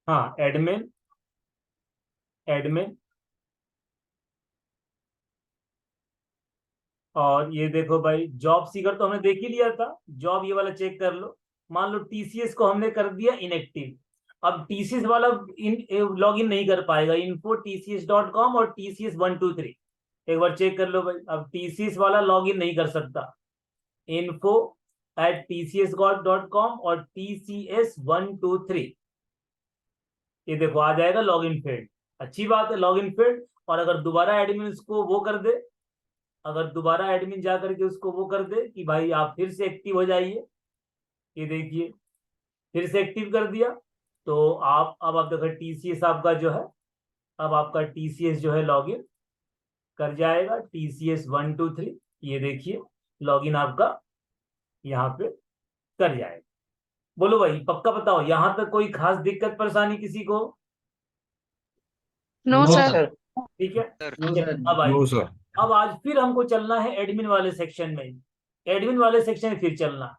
हाँ, admin, admin. और ये देखो भाई, जॉब सीकर तो हमने देख ही लिया था, जॉब ये वाला चेक कर लो। मान लो टीसीएस को हमने कर दिया इनएक्टिव, अब टीसीएस वाला लॉग इन नहीं कर पाएगा, info.tcs.com और TCS123 एक बार चेक कर लो भाई। अब टीसीएस वाला लॉग इन नहीं कर सकता, info@tcs.com और TCS123, ये देखो आ जाएगा लॉग इन फेल्ड। अच्छी बात है, लॉग इन फेल्ड। और अगर दोबारा एडमिन उसको वो कर दे, अगर दोबारा एडमिन जा करके उसको वो कर दे कि भाई आप फिर से एक्टिव हो जाइए, ये देखिए फिर से एक्टिव कर दिया, तो आप अब आप देखो टीसीएस आपका जो है, अब आपका टीसीएस जो है लॉगिन कर जाएगा, TCS123, ये देखिए लॉगिन आपका यहाँ पे कर जाएगा। बोलो भाई, पक्का बताओ, यहां तक कोई खास दिक्कत परेशानी किसी को? No no sir. सर। ठीक है, नो चलिए सर। अब आइए। No sir. अब आज फिर हमको चलना है एडमिन वाले सेक्शन में, एडमिन वाले सेक्शन में फिर चलना है।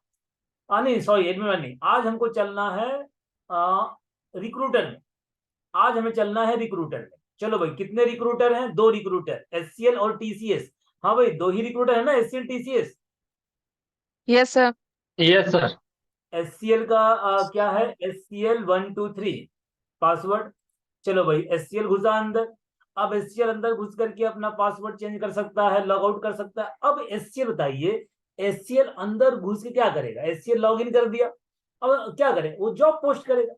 नहीं सॉरी, एडमिन वाले नहीं, आज हमको चलना है रिक्रूटर में। आज हमें चलना है रिक्रूटर में। चलो भाई, कितने रिक्रूटर हैं? दो रिक्रूटर, एचसीएल और टीसीएस। हाँ भाई, दो ही रिक्रूटर है ना, HCL TCS. Yes sir. Yes sir. HCL का क्या है, SCL123 पासवर्ड। चलो भाई, एचसीएल घुसा अंदर। अब एचसीएल अंदर घुस करके अपना पासवर्ड चेंज कर सकता है, लॉग आउट कर सकता है। अब एचसीएल बताइए, एचसीएल अंदर घुस के क्या करेगा? एचसीएल लॉग इन कर दिया, अब क्या करे? वो जॉब पोस्ट करेगा।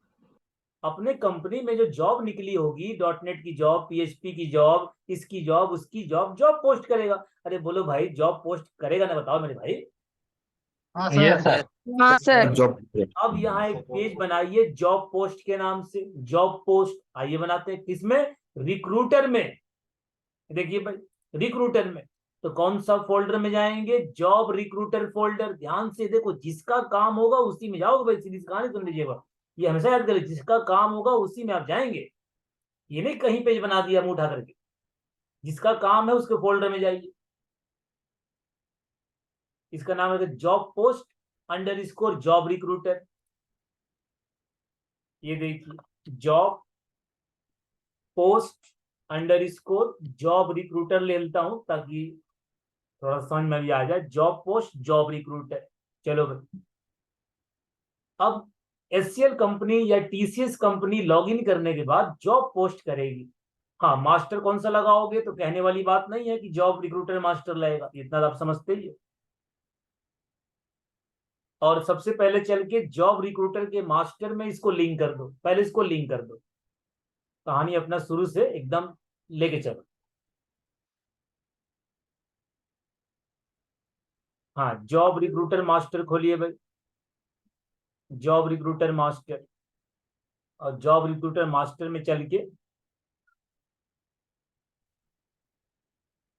अपने कंपनी में जो जॉब निकली होगी, डॉटनेट की जॉब, पीएचपी की जॉब, इसकी जॉब, उसकी जॉब, जॉब पोस्ट करेगा। अरे बोलो भाई, जॉब पोस्ट करेगा ना? बताओ मेरे भाई। हाँ यस सर। हाँ सर। जॉब। अब यहाँ एक पेज बनाइए जॉब पोस्ट के नाम से, जॉब पोस्ट। आइए बनाते हैं, किसमें? रिक्रूटर में। देखिए भाई, रिक्रूटर में तो कौन सा फोल्डर में जाएंगे? Job recruiter folder. ध्यान से देखो, जिसका काम होगा उसी में जाओगे भाई, सीधी सी कहानी सुन लीजिएगा, ये हमेशा याद करिए, जिसका काम होगा उसी में आप जाएंगे। ये नहीं कहीं पेज बना दिया मुंह उठा करके, जिसका काम है उसके फोल्डर में जाइए। इसका नाम है जॉब पोस्ट _ जॉब रिक्रूटर। ये देखिए, जॉब पोस्ट जॉब रिक्रूटर ले लेता हूं ताकि थोड़ा समझ में भी आ जाए, जॉब पोस्ट जॉब रिक्रूटर। चलो भाई, अब एचसीएल कंपनी या टीसीएस कंपनी लॉगिन करने के बाद जॉब पोस्ट करेगी। हाँ, मास्टर कौन सा लगाओगे तो कहने वाली बात नहीं है कि जॉब रिक्रूटर मास्टर लगेगा, इतना आप समझते ही है। और सबसे पहले चल के जॉब रिक्रूटर के मास्टर में इसको लिंक कर दो, पहले इसको लिंक कर दो। कहानी अपना शुरू से एकदम लेके चलो। हाँ, जॉब रिक्रूटर मास्टर खोलिए भाई, जॉब रिक्रूटर मास्टर। और जॉब रिक्रूटर मास्टर में चल के,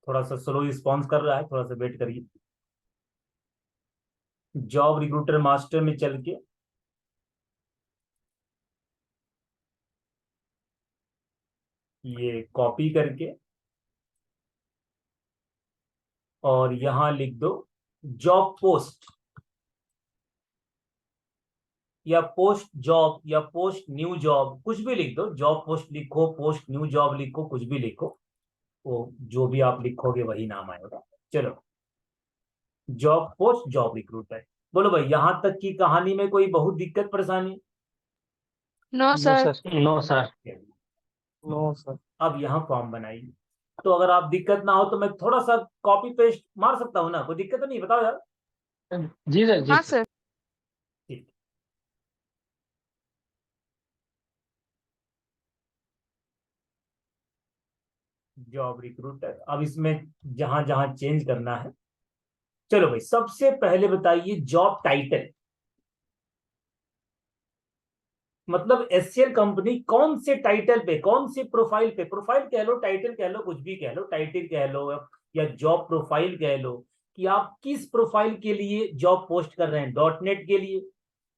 थोड़ा सा स्लो रिस्पॉन्स कर रहा है, थोड़ा सा वेट करिए। जॉब रिक्रूटर मास्टर में चल के ये कॉपी करके और यहां लिख दो जॉब पोस्ट, या पोस्ट जॉब, या पोस्ट न्यू जॉब, कुछ भी लिख दो। जॉब पोस्ट लिखो, पोस्ट न्यू जॉब लिखो, कुछ भी लिखो, वो जो भी आप लिखोगे वही नाम आएगा। चलो, जॉब पोस्ट जॉब रिक्रूटर। बोलो भाई, यहां तक की कहानी में कोई बहुत दिक्कत परेशानी? No no sir. Sir. No sir. No sir. अब यहाँ फॉर्म बनाइए। तो अगर आप दिक्कत ना हो तो मैं थोड़ा सा कॉपी पेस्ट मार सकता हूँ ना? कोई दिक्कत तो नहीं? बताओ यार। जी सर। जी हाँ सर। सर। ठीक। जॉब रिक्रूटर, अब इसमें जहां जहां चेंज करना है। चलो भाई, सबसे पहले बताइए जॉब टाइटल। मतलब एचसीएल कंपनी कौन से टाइटल पे, कौन से प्रोफाइल पे, प्रोफाइल कह लो, टाइटल कह लो, कुछ भी कह लो, टाइटल कह लो या जॉब प्रोफाइल कह लो, कि आप किस प्रोफाइल के लिए जॉब पोस्ट कर रहे हैं? डॉटनेट के लिए,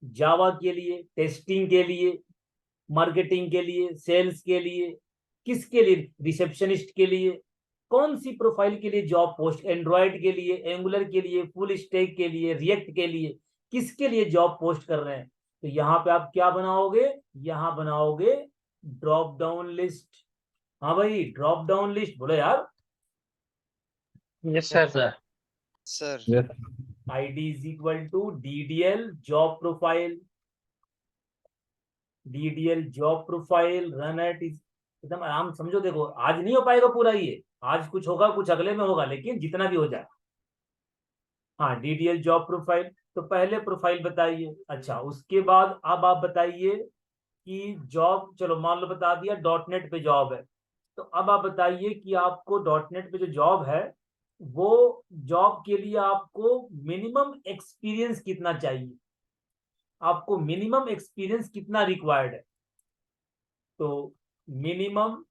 जावा के लिए, टेस्टिंग के लिए, मार्केटिंग के लिए, सेल्स के लिए, किसके लिए? रिसेप्शनिस्ट के लिए। कौन सी प्रोफाइल के लिए जॉब पोस्ट? एंड्रॉयड के लिए, एंगुलर के लिए, फुल स्टैक के लिए, रिएक्ट के लिए, किसके लिए जॉब पोस्ट कर रहे हैं? तो यहाँ पे आप क्या बनाओगे, यहाँ बनाओगे ड्रॉप डाउन लिस्ट। हाँ भाई, ड्रॉप डाउन लिस्ट बोलो यार। Yes sir. Sir id is equal to ddl job profile, ddl job profile run at is, एकदम आराम समझो। देखो आज नहीं हो पाएगा पूरा ये, आज कुछ होगा कुछ अगले में होगा, लेकिन जितना भी हो जाए। हाँ, ddl जॉब प्रोफाइल, तो पहले प्रोफाइल बताइए। अच्छा, उसके बाद अब आप बताइए कि जॉब, चलो मान लो बता दिया डॉटनेट पे जॉब है, तो अब आप बताइए कि आपको डॉटनेट पे जो जॉब है वो जॉब के लिए आपको मिनिमम एक्सपीरियंस कितना चाहिए, आपको मिनिमम एक्सपीरियंस कितना रिक्वायर्ड है। तो मिनिमम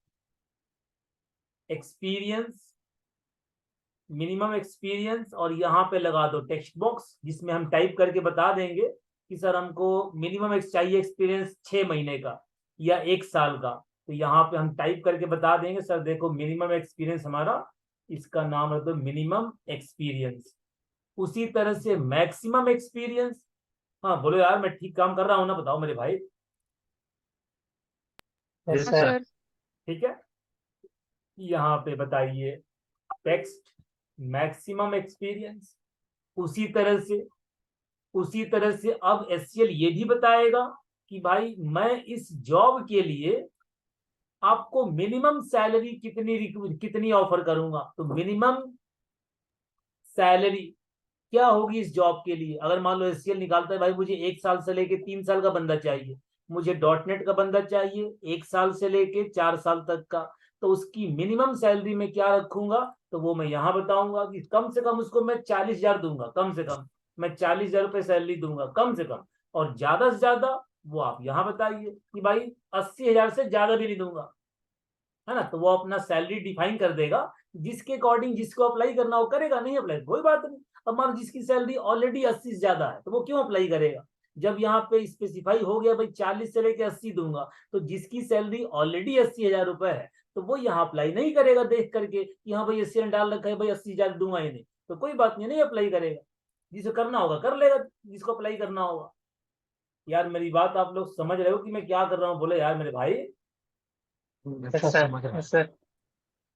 एक्सपीरियंस और यहाँ पे लगा दो टेक्स्ट बॉक्स, जिसमें हम टाइप करके बता देंगे कि सर हमको मिनिमम चाहिए एक्सपीरियंस 6 महीने का या 1 साल का। तो यहाँ पे हम टाइप करके बता देंगे सर देखो मिनिमम एक्सपीरियंस हमारा, इसका नाम रख दो मिनिमम एक्सपीरियंस। उसी तरह से मैक्सिमम एक्सपीरियंस। हाँ बोलो यार, मैं ठीक काम कर रहा हूँ ना, बताओ मेरे भाई। यस हाँ सर। सर। ठीक है, यहाँ पे बताइए टेक्स्ट मैक्सिमम एक्सपीरियंस। उसी तरह से अब एचसीएल ये भी बताएगा कि भाई मैं इस जॉब के लिए आपको मिनिमम सैलरी कितनी ऑफर करूंगा। तो मिनिमम सैलरी क्या होगी इस जॉब के लिए। अगर मान लो एचसीएल निकालता है भाई मुझे 1 साल से लेके 3 साल का बंदा चाहिए, मुझे डॉटनेट का बंदा चाहिए 1 साल से लेके 4 साल तक का, तो उसकी मिनिमम सैलरी में क्या रखूंगा, तो वो मैं यहाँ बताऊंगा कि कम से कम उसको मैं 40,000 दूंगा, कम से कम मैं 40,000 रुपये सैलरी दूंगा कम से कम, और ज्यादा से ज्यादा वो आप यहाँ बताइए कि भाई 80,000 से ज्यादा भी नहीं दूंगा, है ना। तो वो अपना सैलरी डिफाइन कर देगा, जिसके अकॉर्डिंग जिसको अप्लाई करना हो करेगा, नहीं अप्लाई कोई बात नहीं। अब मान जिसकी सैलरी ऑलरेडी 80 से ज्यादा है तो वो क्यों अप्लाई करेगा। जब यहाँ पे स्पेसिफाई हो गया भाई 40 से लेके 80 दूंगा, तो जिसकी सैलरी ऑलरेडी 80,000 रुपए है तो वो यहाँ अप्लाई नहीं करेगा देख करके कि हाँ भाई 80 डाल रखा है भाई 80,000 दूंगा ही नहीं, तो कोई बात नहीं अप्लाई करेगा। जिसे करना होगा कर लेगा, जिसको अप्लाई करना होगा। यार मेरी बात आप लोग समझ रहे हो कि मैं क्या कर रहा हूँ, बोले यार मेरे भाई। Yes sir. Yes sir.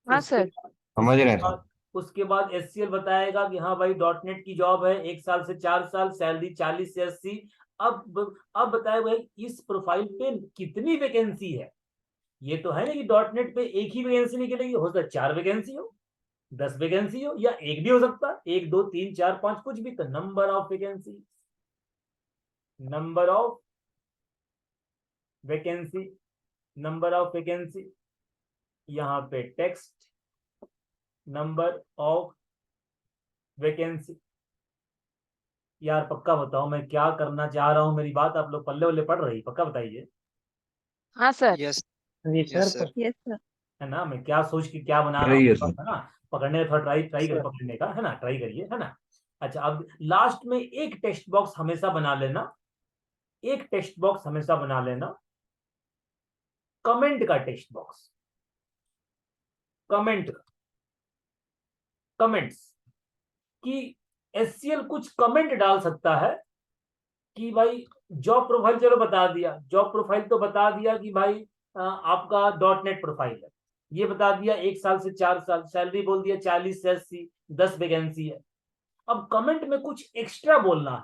हाँ सर। समझ रहे हैं। उसके बाद एचसीएल बताएगा कि हाँ भाई डॉटनेट की जॉब है 1 साल से 4 साल, सैलरी 40 से 80। अब बताए भाई इस प्रोफाइल पे कितनी वैकेंसी है। ये तो है ना कि डॉटनेट पे एक ही वैकेंसी निकलेगी, हो सकता है 4 वैकेंसी हो, 10 वैकेंसी हो, या एक भी हो सकता है 1 2 3 4 5 कुछ भी। तो नंबर ऑफ वैकेंसी यहाँ पे टेक्स्ट नंबर ऑफ वैकेंसी। यार पक्का बताओ मैं क्या करना चाह रहा हूँ, मेरी बात आप लोग पल्ले वल्ले पड़ रही, पक्का बताइए। हाँ sir. Yes yes yes sir. Sir yes sir. है ना, मैं क्या सोच के क्या बना रहा रही है हूँ, सर। है ना। पकड़ने का थोड़ा ट्राई करिए सर। पकड़ने का, है ना, ट्राई करिए, है ना। अच्छा, अब लास्ट में एक टेक्स्ट बॉक्स हमेशा बना लेना, एक टेक्स्ट बॉक्स हमेशा बना लेना, कमेंट का टेक्स्ट बॉक्स, कमेंट्स कि एचसीएल कुछ कमेंट डाल सकता है कि भाई जॉब प्रोफाइल, चलो बता दिया जॉब प्रोफाइल, तो बता दिया कि भाई आपका डॉटनेट प्रोफाइल है, ये बता दिया 1 साल से 4 साल, सैलरी बोल दिया 40 से 80, 10 वैकेंसी है। अब कमेंट में कुछ एक्स्ट्रा बोलना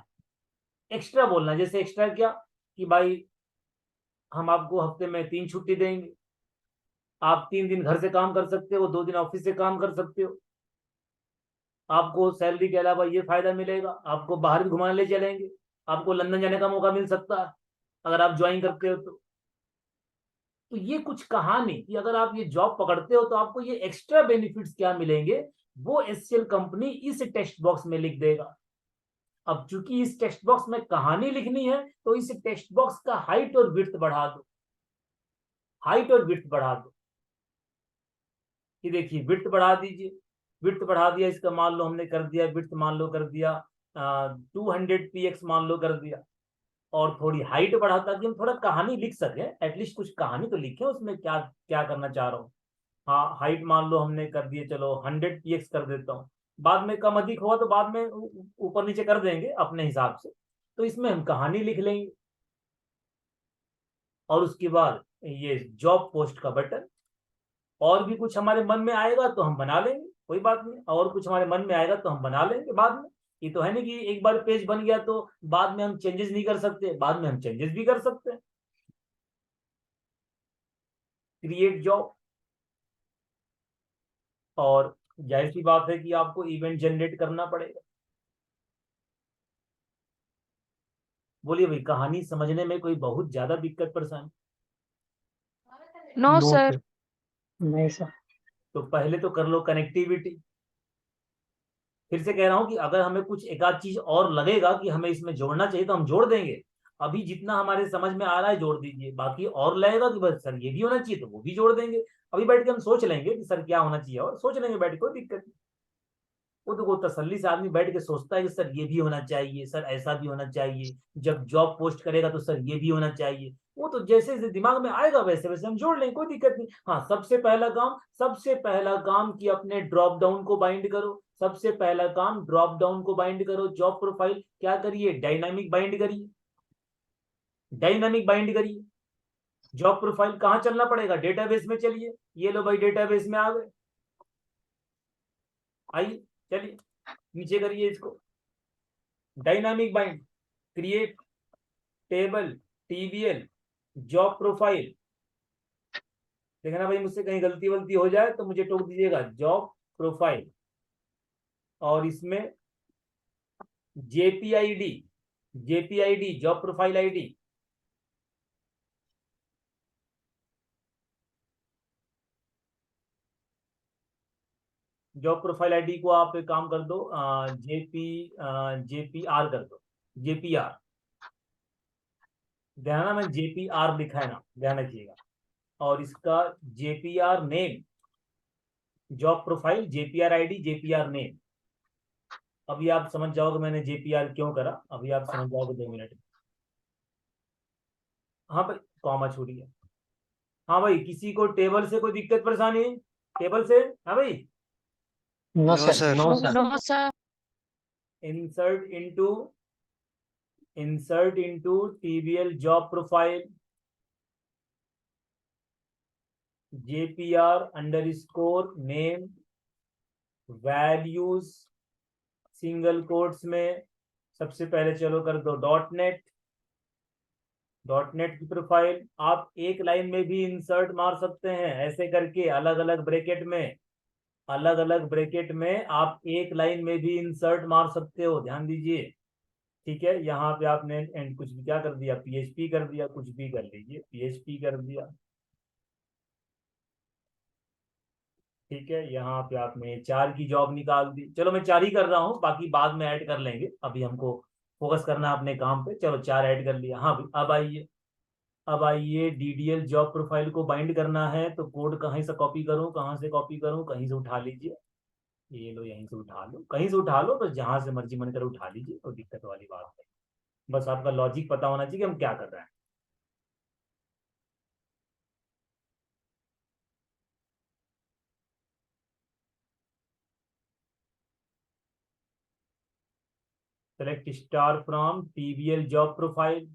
है, जैसे एक्स्ट्रा क्या कि भाई हम आपको हफ्ते में 3 छुट्टी देंगे, आप 3 दिन घर से काम कर सकते हो, 2 दिन ऑफिस से काम कर सकते हो, आपको सैलरी के अलावा ये फायदा मिलेगा, आपको बाहर भी घुमाने ले चलेंगे, आपको लंदन जाने का मौका मिल सकता है अगर आप ज्वाइन करते हो तो ये कुछ कहानी कि अगर आप ये जॉब पकड़ते हो तो आपको ये एक्स्ट्रा बेनिफिट्स क्या मिलेंगे, वो एचसीएल कंपनी इस टेक्स्ट बॉक्स में लिख देगा। अब चूंकि इस टेक्स्ट बॉक्स में कहानी लिखनी है तो इस टेक्स्ट बॉक्स का हाइट और विड्थ बढ़ा दो, ये देखिए विड्थ बढ़ा दीजिए, विड्थ बढ़ा दिया, इसका मान लो हमने कर दिया विड्थ, मान लो कर दिया 200 px मान लो कर दिया, और थोड़ी हाइट बढ़ा ताकि हम थोड़ा कहानी लिख सके, एटलीस्ट कुछ कहानी तो लिखे उसमें क्या क्या करना चाह रहा हूँ। हाँ, हाइट मान लो हमने कर दिए, चलो 100 px कर देता हूँ, बाद में कम अधिक हुआ तो बाद में ऊपर नीचे कर देंगे अपने हिसाब से। तो इसमें हम कहानी लिख लेंगे और उसके बाद ये जॉब पोस्ट का बटन। और भी कुछ हमारे मन में आएगा तो हम बना लेंगे, कोई बात नहीं, और कुछ हमारे मन में आएगा तो हम बना लेंगे बाद में। ये तो है नहीं कि एक बार पेज बन गया तो बाद में हम चेंजेस नहीं कर सकते, बाद में हम चेंजेस भी कर सकते हैं। क्रिएट जॉब, और जाहिर सी बात है कि आपको इवेंट जनरेट करना पड़ेगा। बोलिए भाई, कहानी समझने में कोई बहुत ज्यादा दिक्कत परेशानी? No no sir. सर। नहीं सर। तो पहले तो कर लो कनेक्टिविटी। फिर से कह रहा हूं कि अगर हमें कुछ एक आध चीज और लगेगा कि हमें इसमें जोड़ना चाहिए तो हम जोड़ देंगे। अभी जितना हमारे समझ में आ रहा है जोड़ दीजिए, बाकी और लगेगा कि बस सर ये भी होना चाहिए तो वो भी जोड़ देंगे। अभी बैठ के हम सोच लेंगे कि सर क्या होना चाहिए, और सोच लेंगे बैठ के, कोई दिक्कत नहीं। वो तो तसल्ली से आदमी बैठ के सोचता है कि सर ये भी होना चाहिए, सर ऐसा भी होना चाहिए, जब जॉब पोस्ट करेगा तो सर ये भी होना चाहिए। वो तो जैसे जैसे दिमाग में आएगा वैसे वैसे हम जोड़ लेंगे, कोई दिक्कत नहीं। हाँ, सबसे पहला काम कि अपने ड्रॉप डाउन को बाइंड करो। सबसे पहला काम ड्रॉप डाउन को बाइंड करो। जॉब प्रोफाइल क्या करिए, डायनामिक बाइंड करिए, डायनामिक बाइंड करिए। जॉब प्रोफाइल कहाँ चलना पड़ेगा, डेटाबेस में चलिए। ये लो भाई, डेटाबेस में आ गए, आइए चलिए नीचे करिए इसको। Dynamic bind, create table, TBL, job profile. देखना भाई मुझसे कहीं गलती वलती हो जाए तो मुझे टोक दीजिएगा। जॉब प्रोफाइल, और इसमें JPID, JPID job profile ID. Job profile ID को आप एक काम कर दो, जेपीआर कर दो, जेपीआर। ध्यान ना, मैं जेपीआर लिखा है ना, ध्यान रखिएगा। और इसका JPR name, job profile JPR ID JPR name. अभी आप समझ जाओगे मैंने जेपीआर क्यों करा, अभी आप समझ जाओगे 2 मिनट। हाँ भाई, कॉमा छोड़िए। हाँ भाई, किसी को टेबल से कोई दिक्कत परेशानी है? टेबल से? हाँ भाई। No no sir. Sir. No sir. No sir. Insert into, insert into TBL job profile, JPR underscore name, values single quotes में। सबसे पहले चलो कर दो डॉट नेट, डॉट नेट की प्रोफाइल। आप एक लाइन में भी इंसर्ट मार सकते हैं ऐसे करके, अलग अलग ब्रैकेट में, अलग अलग ब्रैकेट में आप एक लाइन में भी इंसर्ट मार सकते हो, ध्यान दीजिए। ठीक है, यहाँ पे आपने एंड कुछ भी क्या कर दिया, पीएचपी कर दिया, कुछ भी कर लीजिए, पीएचपी कर दिया। ठीक है, यहाँ पे आपने 4 की जॉब निकाल दी। चलो मैं 4 ही कर रहा हूँ, बाकी बाद में ऐड कर लेंगे, अभी हमको फोकस करना है अपने काम पे। चलो 4 ऐड कर लिया। हाँ भाई, अब आइए, अब आइए डीडीएल जॉब प्रोफाइल को बाइंड करना है तो कोड कहीं से कॉपी करूं, कहाँ से कॉपी करूं, कहीं से उठा लीजिए। ये लो, यहीं से उठा लो, कहीं से उठा लो, बस जहां से मर्जी मन करे उठा लीजिए, कोई दिक्कत वाली बात है। बस आपका लॉजिक पता होना चाहिए कि हम क्या कर रहे हैं। Select star from TBL job profile,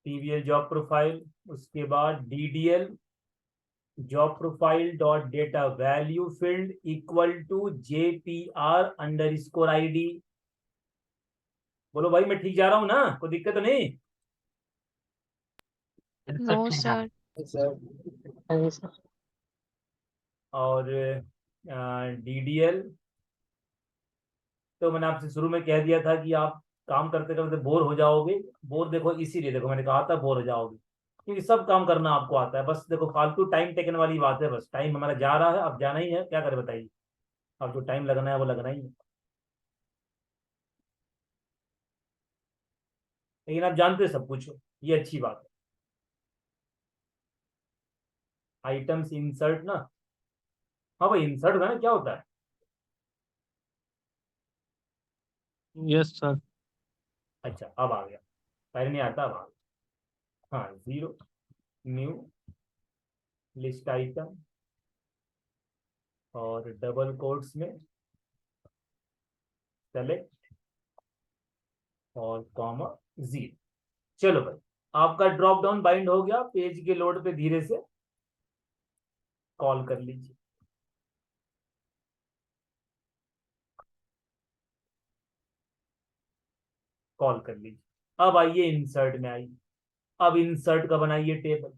TBL job profile. उसके बाद DDL job profile dot data value field equal to JPR underscore ID. बोलो भाई, मैं ठीक जा रहा हूं ना, कोई दिक्कत तो नहीं? No sir. हाँ जी सर। और डीडीएल तो मैंने आपसे शुरू में कह दिया था कि आप काम करते करते बोर हो जाओगे। बोर देखो इसीलिए, देखो मैंने कहा था बोर हो जाओगे, क्योंकि सब काम करना आपको आता है। बस देखो फालतू टाइम टेकन वाली बात है, बस टाइम हमारा जा रहा है, अब जाना ही है, क्या करें बताइए। अब जो टाइम लगना है वो लगना ही है। लेकिन आप जानते सब कुछ हो, ये अच्छी बात है। आइटम्स इंसर्ट ना, हाँ भाई इंसर्ट ना क्या होता है? Yes sir. अच्छा अब आ गया, पहले नहीं आता, अब आ गया। हाँ, जीरो, न्यू, लिस्ट आइटम, और डबल कोट्स में सेलेक्ट और कॉमा 0। चलो भाई, आपका ड्रॉप डाउन बाइंड हो गया। पेज के लोड पे धीरे से कॉल कर लीजिए। कॉल कर लीजिए। अब आइए इंसर्ट में आइए। अब इंसर्ट का बनाइए टेबल।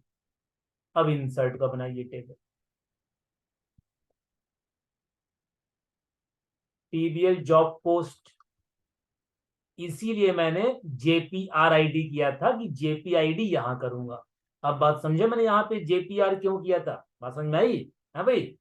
अब इंसर्ट का बनाइए टेबल। टीबीएल जॉब पोस्ट, इसीलिए मैंने जेपीआरआईडी किया था कि जेपीआईडी यहां करूंगा। अब बात समझे मैंने यहाँ पे जेपीआर क्यों किया था? बात समझ में आई? है भाई?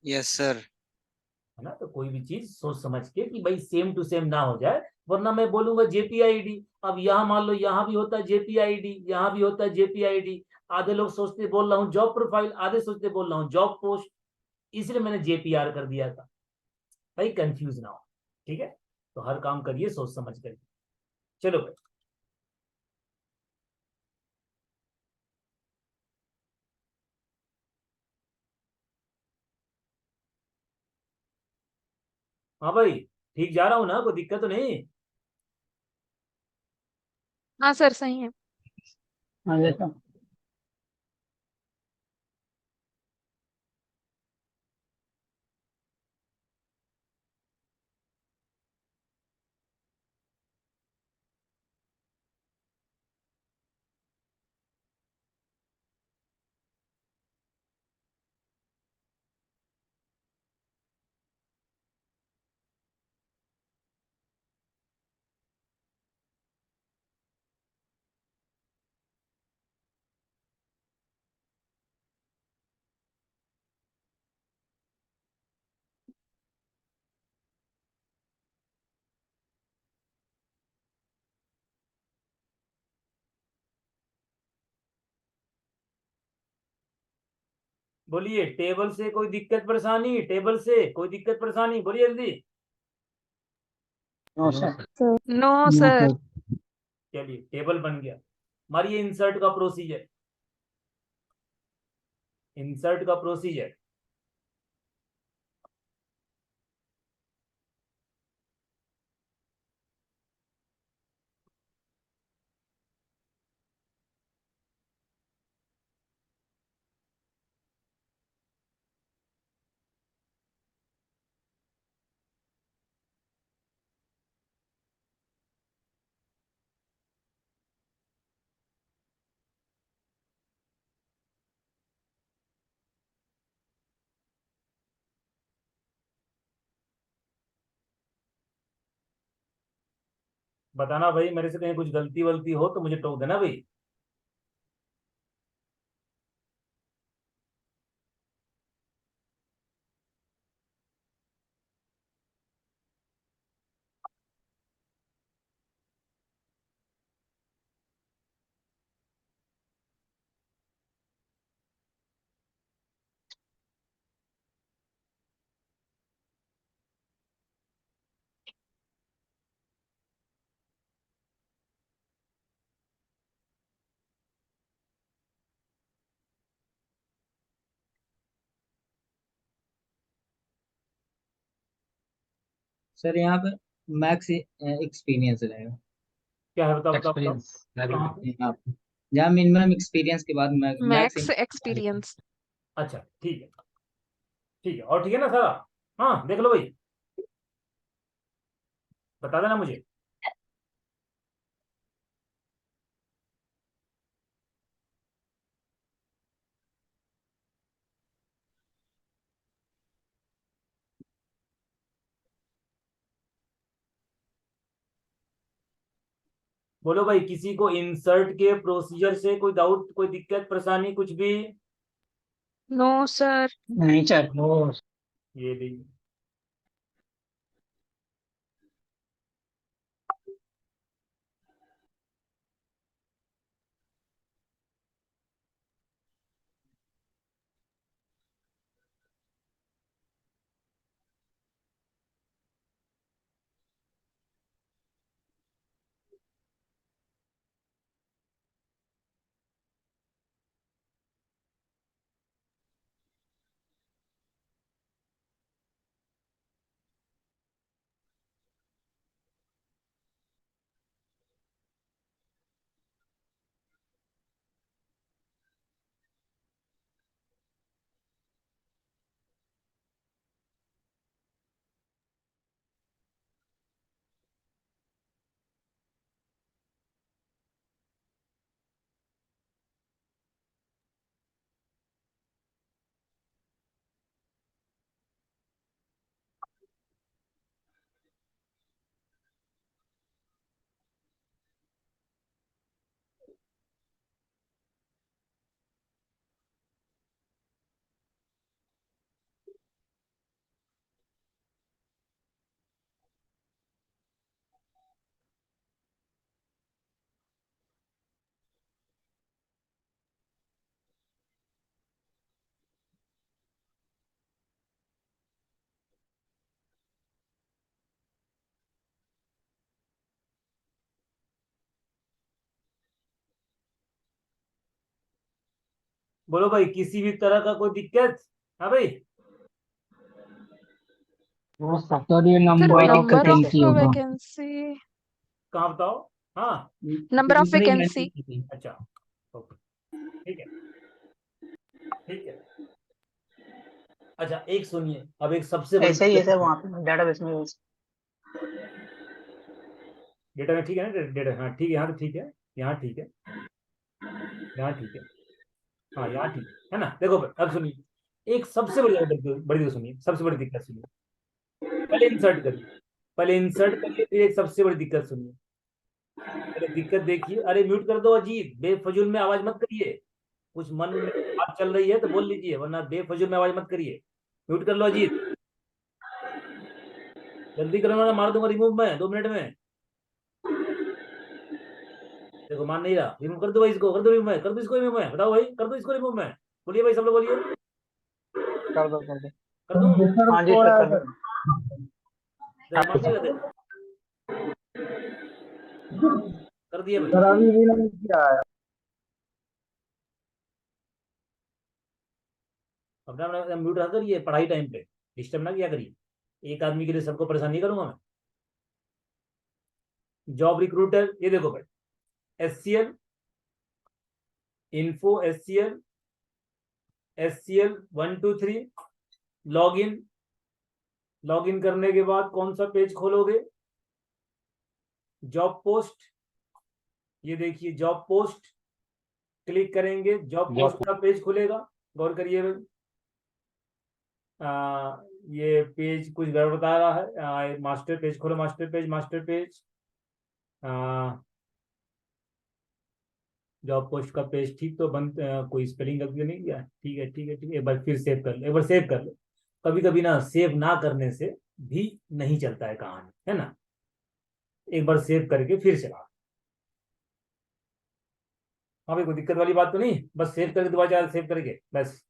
Yes sir. है ना? तो कोई भी चीज सोच समझ के कि भाई सेम टू सेम ना हो जाए, वरना मैं बोलूंगा जेपीआईडी। अब यहाँ मान लो यहाँ भी होता है जेपीआईडी, यहाँ भी होता है जेपीआईडी। आधे लोग सोचते बोल रहा हूँ जॉब प्रोफाइल, आधे सोचते बोल रहा हूँ जॉब पोस्ट, इसलिए मैंने जेपीआर कर दिया था। भाई कंफ्यूज ना हो, ठीक है? तो हर काम करिए सोच समझ कर। चलो भाई, हाँ भाई, ठीक जा रहा हूँ ना? कोई दिक्कत तो नहीं? हाँ सर सही है। हाँ जी सर। बोलिए, टेबल से कोई दिक्कत परेशानी? टेबल से कोई दिक्कत परेशानी? बोलिए जल्दी। No sir. No no sir. Sir. चलिए, टेबल बन गया। मारिए इंसर्ट का प्रोसीजर। इंसर्ट का प्रोसीजर। बताना भाई, मेरे से कहीं कुछ गलती वलती हो तो मुझे टोक देना भाई। सर यहाँ पे मैक्स एक्सपीरियंस रहेगा। क्या है? बताओ बताओ बताओ। एक्सपीरियंस। कहाँ पे? यहाँ पे जहाँ मिनिमम एक्सपीरियंस के बाद मैक्स। Max experience. अच्छा ठीक है, ठीक है। और ठीक है ना सारा? हाँ देख लो भाई, बता देना मुझे। बोलो भाई, किसी को इंसर्ट के प्रोसीजर से कोई डाउट, कोई दिक्कत परेशानी कुछ भी? No sir. नहीं सर। नो। ये भी। बोलो भाई, किसी भी तरह का कोई दिक्कत? हाँ भाई, सर ये sir number of number of vacancy होगा। वैकेंसी, कहाँ बताओ? हाँ, नंबर ऑफ ऊपर ही वैकेंसी। mention की थी। अच्छा, ओके, ठीक है, ठीक है। अच्छा, एक सुनिए, अब एक सबसे बड़ी ऐसा ही है सर, दिक्कत। वहाँ पे डेटाबेस में डेटा में ठीक है ना? डेटा, हाँ ठीक है, यहाँ तो ठीक है, यहाँ ठीक है, यहाँ ठीक है, हाँ यहाँ ठीक है ना? देखो भाई, अब सुनिए, एक सबसे बड़ी बड़ी बड़ी सुनिए, सबसे बड़ी दिक्कत सुनिए। पहले इंसर्ट करिए, पहले इंसर्ट करिए, फिर एक सबसे बड़ी दिक्कत सुनिए। पहले दिक्कत देखिए। अरे म्यूट कर दो अजीत, बेफजूल में आवाज मत करिए। कुछ मन में बात चल रही है तो बोल लीजिए, वरना बेफजूल में आवाज मत करिए। म्यूट कर लो अजीत, जल्दी करो ना, मार दूंगा रिमूव में 2 मिनट में। देखो मान नहीं रहा, रिमूव कर दो भाई, इसको कर दो रिमूव में, कर दो इसको रिमूव में, बताओ भाई, कर दो इसको रिमूव में। बोलिए भाई, सब लोग बोलिए, कर दो कर दो। कर दूं? हाँ जी सर, कर दो। देखो मान नहीं रहा, देखो कर दिए भाई। सर अभी भी नहीं किया है। अपना म्यूट रखा करिए, पढ़ाई टाइम पे डिस्टर्ब ना किया करिए। एक आदमी के लिए सबको परेशान नहीं करूंगा मैं। जॉब रिक्रूटर, ये देखो भाई, SCL info, SCL 123, login. Login करने के बाद कौन सा पेज खोलोगे? जॉब पोस्ट, ये देखिए जॉब पोस्ट, क्लिक करेंगे, जॉब पोस्ट का पेज खुलेगा। गौर करिए भाई, ये पेज कुछ गड़बड़ बता रहा है। मास्टर पेज खोलो, master page, master page, job post का पेज ठीक तो बंद, कोई स्पेलिंग गलती तो नहीं किया? ठीक है, ठीक है, ठीक है। एक बार फिर सेव कर लो, एक बार सेव कर लो। कभी कभी ना सेव ना करने से भी नहीं चलता है कहानी, है ना? एक बार सेव करके फिर चला। हाँ भाई, कोई दिक्कत वाली बात तो नहीं? बस सेव करके दोबारा सेव करके बस।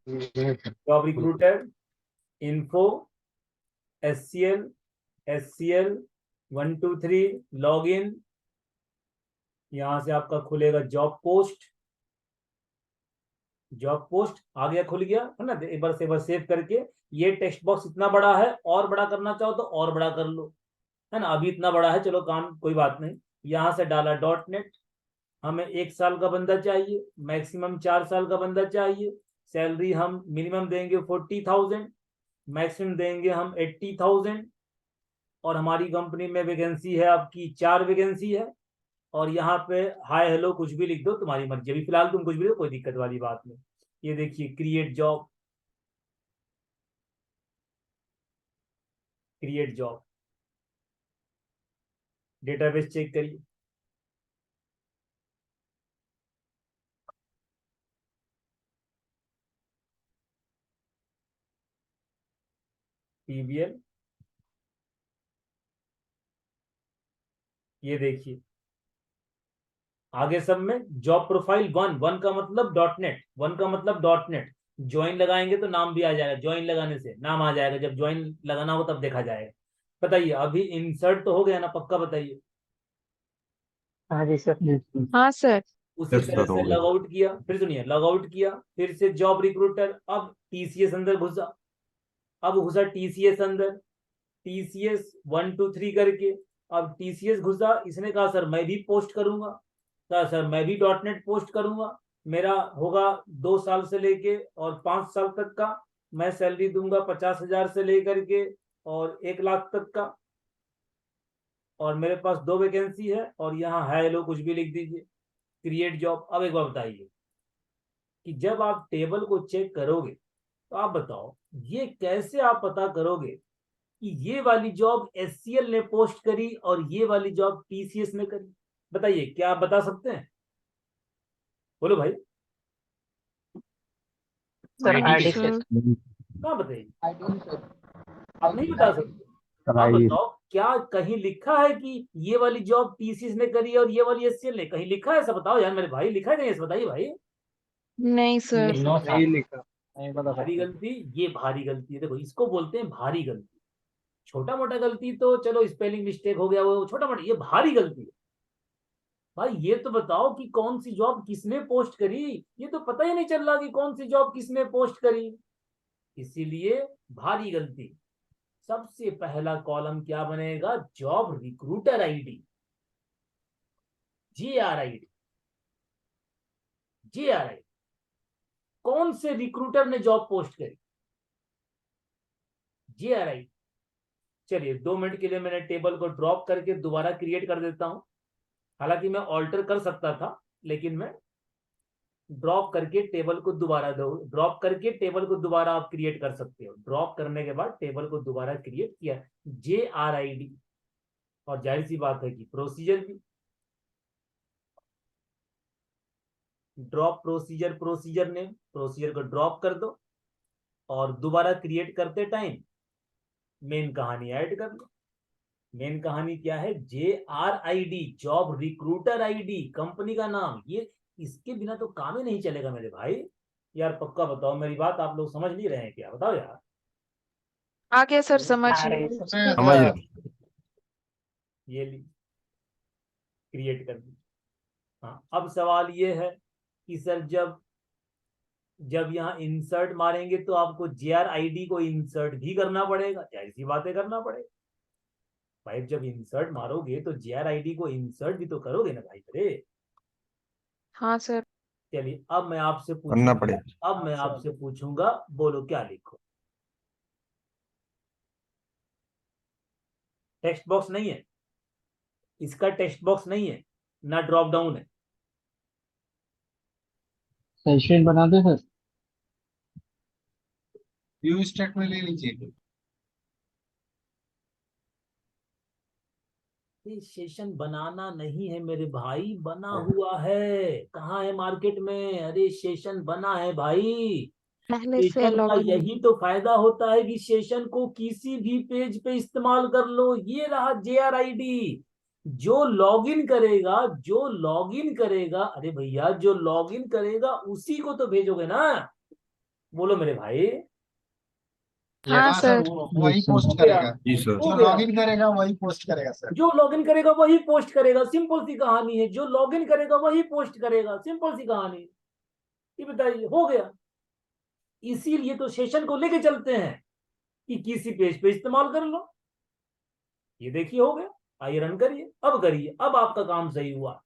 Job recruiter info, SCL 123, log in. यहां से आपका खुलेगा जॉब पोस्ट। जॉब पोस्ट आ गया, खुल गया है ना? एक बार सेव करके, ये टेक्स्ट बॉक्स इतना बड़ा है, और बड़ा करना चाहो तो और बड़ा कर लो, है ना? अभी इतना बड़ा है, चलो काम कोई बात नहीं। यहां से डाला .NET, हमें 1 साल का बंदा चाहिए, मैक्सिमम 4 साल का बंदा चाहिए। सैलरी हम मिनिमम देंगे 40,000, मैक्सिमम देंगे हम 80,000। और हमारी कंपनी में वैकेंसी है आपकी 4 वैकेंसी है। और यहाँ पे हाय हेलो कुछ भी लिख दो, तुम्हारी मर्जी। अभी फिलहाल तुम कुछ भी दो, कोई दिक्कत वाली बात नहीं। ये देखिए, create job, create job, database check करिए। PBL, ये देखिए आगे सब में जॉब प्रोफाइल 1 का मतलब .NET, 1 का मतलब .NEट। ज्वाइन लगाएंगे तो नाम भी आ जाएगा, ज्वाइन लगाने से नाम आ जाएगा, जब ज्वाइन लगाना हो तब देखा जाएगा। बताइए, अभी इंसर्ट तो हो गया ना? पक्का बताइए। हाँ जी सर। हाँ सर। उसी तरह से लॉग आउट किया, फिर सुनिए, लॉग आउट किया, फिर से जॉब रिक्रूटर, अब TCS अंदर घुसा। अब घुसा TCS अंदर, TCS 123 करके। अब TCS घुसा, इसने कहा सर मैं भी पोस्ट करूंगा। कहा सर मैं भी .NET पोस्ट करूंगा, मेरा होगा 2 साल से लेके और 5 साल तक का। मैं सैलरी दूंगा 50,000 से लेकर के और 1 लाख तक का। और मेरे पास 2 वैकेंसी है, और यहाँ है लो कुछ भी लिख दीजिए, क्रिएट जॉब। अब एक बार बताइए कि जब आप टेबल को चेक करोगे तो आप बताओ, ये कैसे आप पता करोगे कि ये वाली जॉब SCL ने पोस्ट करी और ये वाली जॉब TCS ने करी? बताइए, क्या आप बता सकते हैं? बोलो भाई, सर नहीं आईडी सर। कहाँ बताइए? आप नहीं बता सकते? आप बताओ, क्या कहीं लिखा है कि ये वाली जॉब TCS ने करी और ये वाली SCL ने? कहीं लिखा है? ऐसा बताओ यार मेरे भाई, लिखा है कहीं? ऐसा बताइए भाई। नहीं सर। नहीं लिखा, नहीं बता भारी सकते। गलती, ये भारी गलती है। देखो, इसको बोलते हैं भारी गलती। छोटा मोटा गलती तो चलो, स्पेलिंग मिस्टेक हो गया, वो छोटा मोटा, ये भारी गलती है। भाई ये तो बताओ कि कौन सी जॉब किसने पोस्ट करी, ये तो पता ही नहीं चल रहा कि कौन सी जॉब किसने पोस्ट करी। इसीलिए भारी गलती। सबसे पहला कॉलम क्या बनेगा, job recruiter ID, JRID। JRID कौन से रिक्रूटर ने जॉब पोस्ट करी, JRID। चलिए 2 मिनट के लिए मैंने टेबल को ड्रॉप करके दोबारा क्रिएट कर देता हूं। हालांकि मैं ऑल्टर कर सकता था, लेकिन मैं ड्रॉप करके टेबल को दोबारा दो, ड्रॉप करके टेबल को दोबारा आप क्रिएट कर सकते हो। ड्रॉप करने के बाद टेबल को दोबारा क्रिएट किया, JRID। और जाहिर सी बात है कि प्रोसीजर भी drop procedure, procedure name, procedure को ड्रॉप कर दो और दोबारा क्रिएट करते टाइम मेन कहानी ऐड कर लो। मेन कहानी क्या है, JRID, job recruiter ID, company का नाम। ये इसके बिना तो काम ही नहीं चलेगा मेरे भाई। यार पक्का बताओ, मेरी बात आप लोग समझ नहीं रहे हैं क्या, बताओ यार। आ गया सर समझ। आ रही सर। समझ रहे। ये ली क्रिएट कर दी। हाँ, अब सवाल ये है कि सर जब यहाँ इंसर्ट मारेंगे तो आपको JRID को इंसर्ट भी करना पड़ेगा, जाहिर सी बातें करना पड़ेगा भाई। जब इंसर्ट मारोगे तो JRID को इंसर्ट भी तो करोगे ना भाई मेरे। हाँ सर। चलिए अब मैं आपसे करना पूछूंगा, पड़ेगा। अब मैं आपसे पूछूंगा, बोलो क्या लिखो। टेक्स्ट बॉक्स नहीं है, इसका टेक्स्ट बॉक्स नहीं है ना, ड्रॉप डाउन है। सेशन बना दे सर। व्यू स्टेट में ले लीजिए। ये सेशन बनाना नहीं है मेरे भाई, बना हुआ है। कहाँ है मार्केट में, अरे सेशन बना है भाई। पहले से सेशन का लॉगिन। यही तो फायदा होता है कि सेशन को किसी भी पेज पे इस्तेमाल कर लो। ये रहा JRID। जो लॉगिन करेगा, जो लॉगिन करेगा, अरे भैया जो लॉगिन करेगा उसी को तो भेजोगे ना। बोलो मेरे भाई। हाँ सर। वही पोस्ट करेगा जी सर। हो जो गया। लॉगिन करेगा वही पोस्ट करेगा सर। जो लॉगिन करेगा वही पोस्ट करेगा, सिंपल सी कहानी है। जो लॉगिन करेगा वही पोस्ट करेगा, सिंपल सी कहानी। ये बताइए, हो गया। इसीलिए तो सेशन को लेके चलते हैं कि किसी पेज पे इस्तेमाल कर लो। ये देखिए हो गया। आइए रन करिए, अब करिए, अब आपका काम सही हुआ।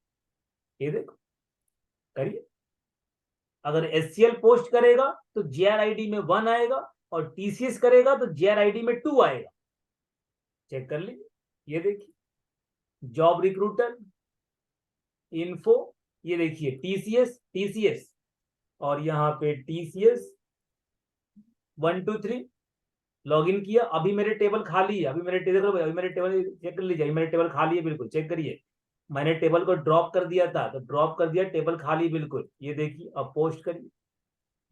ये देखो करिए। अगर SCL पोस्ट करेगा तो JRID में 1 आएगा, और TCS करेगा तो JRID में 2 आएगा। चेक कर लीजिए। ये देखिए जॉब रिक्रूटर इन्फो, ये देखिए TCS और यहाँ पे TCS 1 2 3 लॉगिन किया। अभी मेरे टेबल खाली है, अभी मेरे टेबल चेक कर लीजिए, मेरे टेबल खाली है बिल्कुल, चेक करिए। मैंने टेबल को ड्रॉप कर दिया था, तो ड्रॉप कर दिया, टेबल खाली बिल्कुल। ये देखिए अब पोस्ट करिए।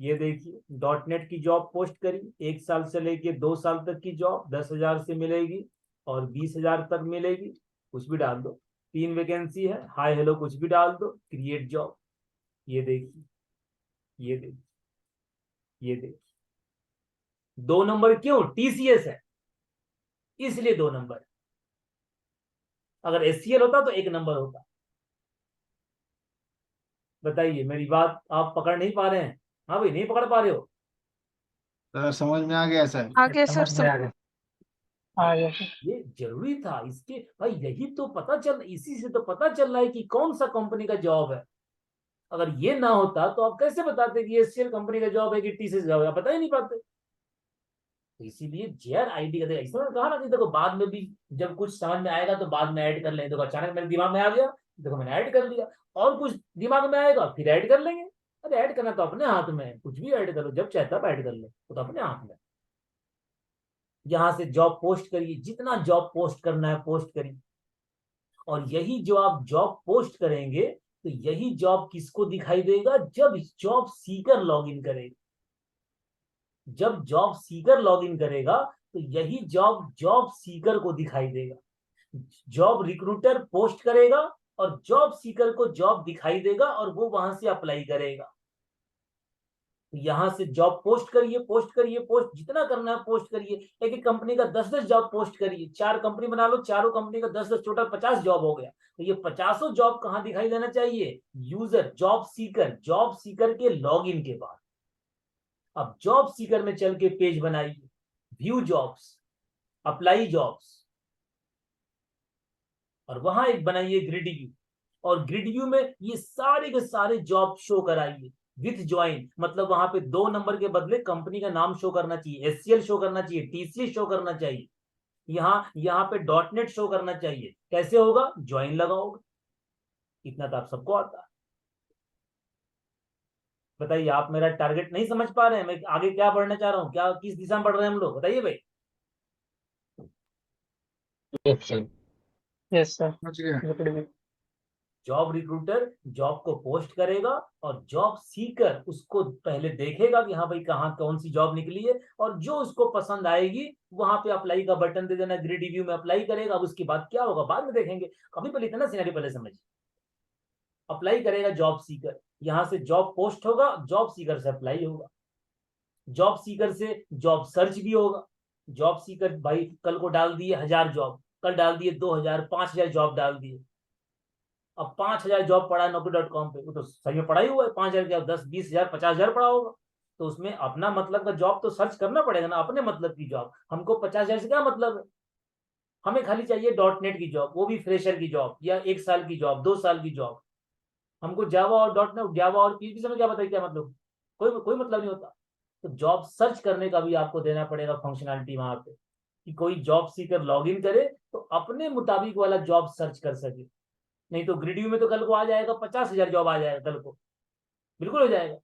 ये देखिए .NET की जॉब पोस्ट करी, 1 साल से लेके 2 साल तक की जॉब, 10,000 से मिलेगी और 20,000 तक मिलेगी। कुछ भी डाल दो, 3 वैकेंसी है, हाय हेलो कुछ भी डाल दो, क्रिएट जॉब। ये देखिए, ये देखिए, ये देखिए 2 नंबर क्यों, TCS है इसलिए 2 नंबर। अगर SCL होता तो 1 नंबर होता। बताइए, मेरी बात आप पकड़ नहीं पा रहे हैं? हाँ भाई, नहीं पकड़ पा रहे हो? सर समझ में आ गया सर। आ गया सर समझ में आ गया। आ गया सर। ये जरूरी था इसके भाई, यही तो पता चल, इसी से तो पता चल रहा है कि कौन सा कंपनी का जॉब है। अगर ये ना होता तो आप कैसे बताते कि SCL कंपनी का जॉब है कि TCS जॉब है, पता ही नहीं पाते। तो इसीलिए JRID का देखा, इसमें कहा ना कि देखो बाद में भी जब कुछ समझ में आएगा तो बाद में ऐड कर लेंगे। देखो अचानक मेरे दिमाग में आ गया, देखो मैंने ऐड कर लिया। और कुछ दिमाग में आएगा फिर ऐड कर लेंगे। अरे ऐड करना तो अपने हाथ में है, कुछ भी ऐड करो, जब चाहे तब ऐड कर लो, वो तो अपने हाथ में। यहां से जॉब पोस्ट करिए, जितना जॉब पोस्ट करना है पोस्ट करिए। और यही जो आप जॉब पोस्ट करेंगे तो यही जॉब किसको दिखाई देगा, जब जॉब सीकर लॉगिन करेगा। जब जॉब सीकर लॉगिन करेगा तो यही जॉब जॉब सीकर को दिखाई देगा। जॉब रिक्रूटर पोस्ट करेगा और जॉब सीकर को जॉब दिखाई देगा और वो वहां से अप्लाई करेगा। तो यहाँ से जॉब पोस्ट करिए, पोस्ट करिए, पोस्ट जितना करना है पोस्ट करिए। एक एक कंपनी का 10-10 जॉब पोस्ट करिए, 4 कंपनी बना लो, चारों कंपनी का 10-10, टोटल 50 जॉब हो गया। तो ये 50 जॉब कहाँ दिखाई देना चाहिए? यूजर, जॉब सीकर के लॉगिन के बाद। अब जॉब सीकर में चल के पेज बनाइए, व्यू जॉब्स, अप्लाई जॉब्स, और वहां एक बनाइए ग्रिड व्यू, और ग्रिड व्यू में ये सारे के सारे जॉब शो कराइए विथ ज्वाइन। मतलब वहां पे 2 नंबर के बदले कंपनी का नाम शो करना चाहिए, एचसीएल शो करना चाहिए, टीसीएस शो करना चाहिए, यहाँ पे .NET शो करना चाहिए। कैसे होगा? ज्वाइन लगाओगे। इतना तो आप सबको आता है। बताइए, आप मेरा टारगेट नहीं समझ पा रहे हैं? मैं आगे क्या बढ़ना चाह रहा हूँ, क्या किस दिशा में बढ़ रहे हैं हम लोग? बताइए भाई। Yes sir. Yes sir. समझ गया। जॉब रिक्रूटर जॉब को पोस्ट करेगा और जॉब सीकर उसको पहले देखेगा कि हाँ भाई कहाँ कौन सी जॉब निकली है, और जो उसको पसंद आएगी वहां पे अप्लाई का बटन दे देना, ग्रिड रिव्यू में अप्लाई करेगा। अब उसके बाद क्या होगा बाद में देखेंगे, अभी पहले इतना सिनेरियो पहले समझिए। अप्लाई करेगा जॉब सीकर, यहाँ से जॉब पोस्ट होगा, जॉब सीकर से अप्लाई होगा, जॉब सीकर से जॉब सर्च भी होगा। जॉब सीकर भाई कल को डाल दिए 1000 जॉब, कल डाल दिए 2000, 5000 जॉब डाल दिए। अब 5000 जॉब पड़ा है Naukri.com पे, वो तो सही में पड़ा ही हुआ है। 5000 क्या 10, 20,000, 50,000 पड़ा होगा। तो उसमें अपना मतलब का जॉब तो सर्च करना पड़ेगा ना, अपने मतलब की जॉब। हमको 50,000 से क्या मतलब है? हमें खाली चाहिए .NET की जॉब, वो भी फ्रेशर की जॉब, या 1 साल की जॉब, 2 साल की जॉब। हमको जावा और .NET, जावा और PHP से क्या बताइए क्या मतलब? कोई मतलब नहीं होता। तो जॉब सर्च करने का भी आपको देना पड़ेगा फंक्शनैलिटी वहां पे, कि कोई जॉब सीकर लॉग इन करे तो अपने मुताबिक वाला जॉब सर्च कर सके। नहीं तो ग्रिड में तो कल को आ जाएगा 50,000 जॉब आ जाएगा कल को, बिल्कुल हो जाएगा।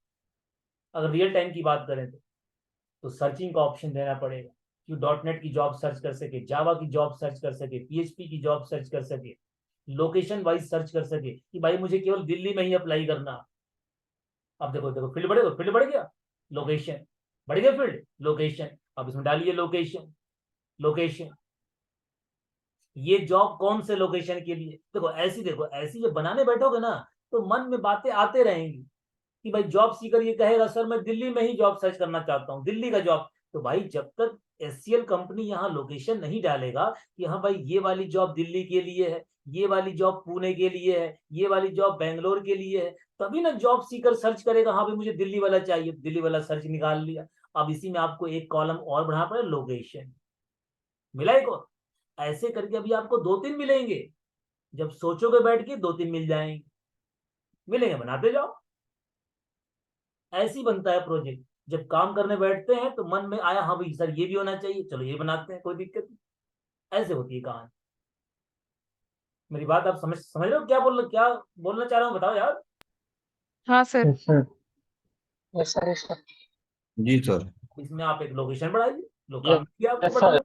अगर रियल टाइम की बात करें तो सर्चिंग का ऑप्शन देना पड़ेगा कि .NET की जॉब सर्च कर सके, जावा की जॉब सर्च कर सके, PHP की जॉब सर्च कर सके, लोकेशन वाइज सर्च कर सके कि भाई मुझे केवल दिल्ली में ही अप्लाई करना। अब देखो देखो फील्ड बढ़ेगा, फील्ड बढ़ गया, लोकेशन बढ़ गया, फील्ड लोकेशन। अब इसमें डालिए लोकेशन, लोकेशन ये जॉब कौन से लोकेशन के लिए। देखो ऐसी जब बनाने बैठोगे ना तो मन में बातें आते रहेंगी कि भाई जॉब सीकर ये कहेगा सर मैं दिल्ली में ही जॉब सर्च करना चाहता हूँ, दिल्ली का जॉब। तो भाई जब तक एचसीएल कंपनी यहाँ लोकेशन नहीं डालेगा कि हाँ भाई ये वाली जॉब दिल्ली के लिए है, ये वाली जॉब पुणे के लिए है, ये वाली जॉब बेंगलोर के लिए है, तभी ना जॉब सीकर सर्च करेगा हाँ भाई मुझे दिल्ली वाला चाहिए, दिल्ली वाला सर्च निकाल लिया। अब इसी में आपको एक कॉलम और बढ़ाना पड़ेगा, लोकेशन मिला एक और। ऐसे करके अभी आपको 2-3 मिलेंगे, जब सोचोगे बैठ के 2-3 मिल जाएंगे, मिलेंगे बनाते जाओ। ऐसी बनता है प्रोजेक्ट। जब काम करने बैठते हैं तो मन में आया हाँ भाई सर ये भी होना चाहिए, चलो ये बनाते हैं, कोई दिक्कत नहीं। ऐसे होती है कहानी। मेरी बात आप समझ रहे हो क्या बोलना चाह रहा हूँ? बताओ यार। हाँ sir. Yes sir. Yes sir. Yes sir. जी सर। इसमें आप एक लोकेशन बढ़ाइए, यस आपको सर। बढ़ाना,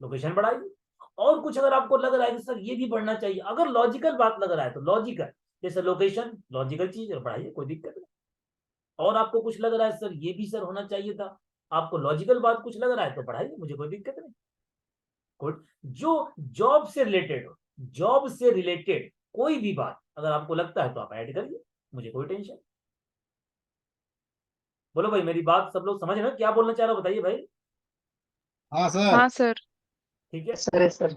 लोकेशन बढ़ाइए। और कुछ अगर आपको लग रहा है कि सर ये भी बढ़ना चाहिए, अगर लॉजिकल बात लग रहा है तो लॉजिकल, जैसे लोकेशन लॉजिकल चीज है, बढ़ाइए, कोई दिक्कत नहीं। और आपको कुछ लग रहा है सर ये भी सर होना चाहिए था, आपको लॉजिकल बात कुछ लग रहा है तो बढ़ाइए, मुझे कोई दिक्कत नहीं। गुड। जो जॉब से रिलेटेड हो, जॉब से रिलेटेड कोई भी बात अगर आपको लगता है तो आप ऐड करिए, मुझे कोई टेंशन। बोलो भाई, मेरी बात सब लोग समझ रहे हो क्या बोलना चाह रहा हूँ? बताइए भाई। हाँ सर। हाँ सर। ठीक है। सर। Yes sir.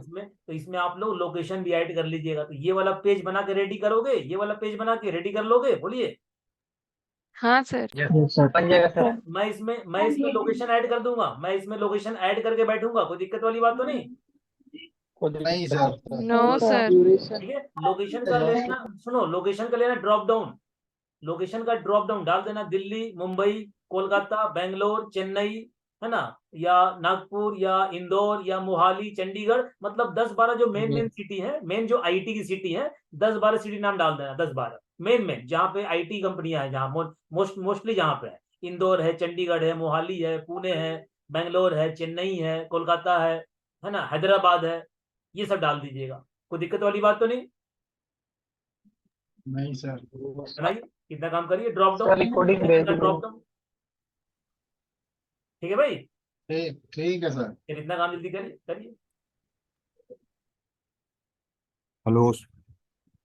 इसमें आप लोग लोकेशन भी ऐड कर लीजिएगा। तो ये वाला पेज बना के रेडी करोगे, ये वाला पेज बना के रेडी कर लोगे? बोलिए। हाँ सर। Yes sir. बन जाएगा सर। मैं इसमें लोकेशन ऐड कर दूंगा, मैं इसमें लोकेशन ऐड करके बैठूंगा, कोई दिक्कत वाली बात तो नहीं। नहीं सर। No sir. ठीक है। लोकेशन का लेना, सुनो, लोकेशन का लेना ड्रॉप डाउन, लोकेशन का ड्रॉप डाउन डाल देना, दिल्ली, मुंबई, कोलकाता, बेंगलोर, चेन्नई, है ना, या नागपुर, या इंदौर, या मोहाली, चंडीगढ़, मतलब 10-12 जो मेन सिटी है, मेन जो आईटी की सिटी है, 10-12 सिटी नाम डाल देना, 10-12 मेन जहां पे आईटी कंपनियां हैं, जहां मोस्टली जहां पे है, इंदौर है, चंडीगढ़ है, मोहाली है, पुणे है, बेंगलोर है, चेन्नई है, कोलकाता है ना, हैदराबाद है, ये सब डाल दीजिएगा। कोई दिक्कत वाली बात तो नहीं? नहीं सर। बनाइए, कितना काम करिए, ड्रॉप सर डाउन, रिकॉर्डिंग भेज ड्रॉप दीजिए। डाउन। ठीक है भाई, ठीक ठीक है सर। फिर इतना काम जल्दी करिए करिए। हेलो